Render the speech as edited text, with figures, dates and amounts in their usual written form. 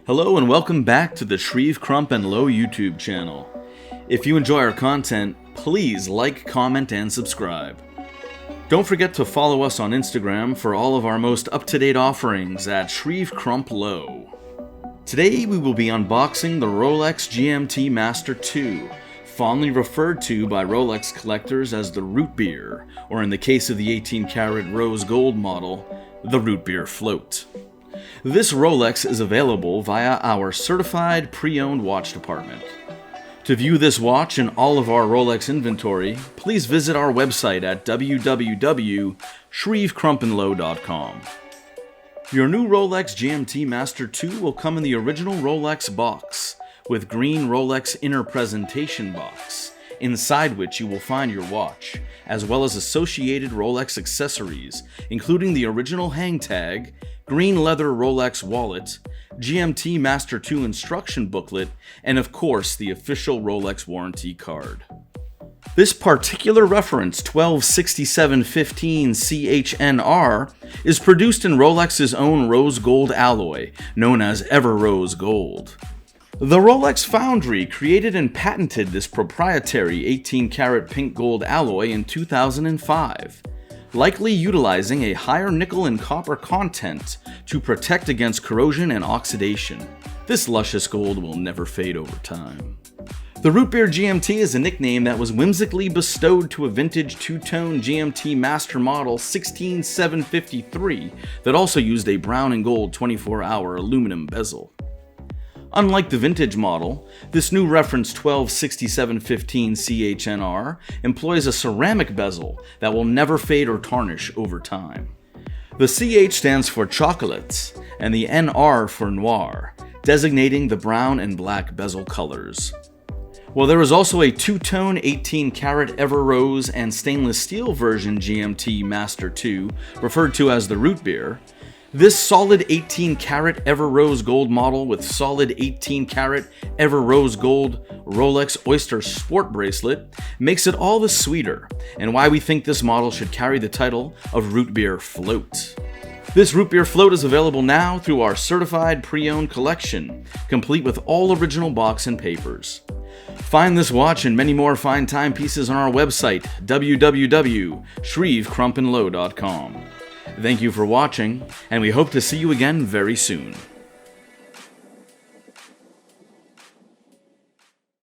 Hello and welcome back to the Shreve, Crump & Low YouTube channel. If you enjoy our content, please like, comment, and subscribe. Don't forget to follow us on Instagram for all of our most up-to-date offerings at Shreve, Crump, Low. Today we will be unboxing the Rolex GMT Master II, fondly referred to by Rolex collectors as the Rootbeer, or in the case of the 18-karat rose gold model, the Rootbeer Float. This Rolex is available via our certified pre-owned watch department. To view this watch and all of our Rolex inventory, please visit our website at www.shrevecrumpandlow.com. Your new Rolex GMT Master II will come in the original Rolex box, with green Rolex inner presentation box, inside which you will find your watch, as well as associated Rolex accessories, including the original hang tag, green leather Rolex wallet, GMT Master II instruction booklet, and of course the official Rolex warranty card. This particular reference, 126715 CHNR, is produced in Rolex's own rose gold alloy, known as Everose Gold. The Rolex Foundry created and patented this proprietary 18-karat pink gold alloy in 2005, likely utilizing a higher nickel and copper content to protect against corrosion and oxidation. This luscious gold will never fade over time. The Rootbeer GMT is a nickname that was whimsically bestowed to a vintage two-tone GMT Master Model 16753 that also used a brown and gold 24-hour aluminum bezel. Unlike the vintage model, this new reference 126715 CHNR employs a ceramic bezel that will never fade or tarnish over time. The CH stands for chocolates, and the NR for noir, designating the brown and black bezel colors. While there is also a two-tone 18-karat Everose and stainless steel version GMT Master II, referred to as the Rootbeer, this solid 18-karat Everose Gold model with solid 18-karat Everose Gold Rolex Oyster Sport bracelet makes it all the sweeter, and why we think this model should carry the title of Rootbeer Float. This Rootbeer Float is available now through our certified pre-owned collection, complete with all original box and papers. Find this watch and many more fine timepieces on our website, www.shrevecrumpandlow.com. Thank you for watching, and we hope to see you again very soon.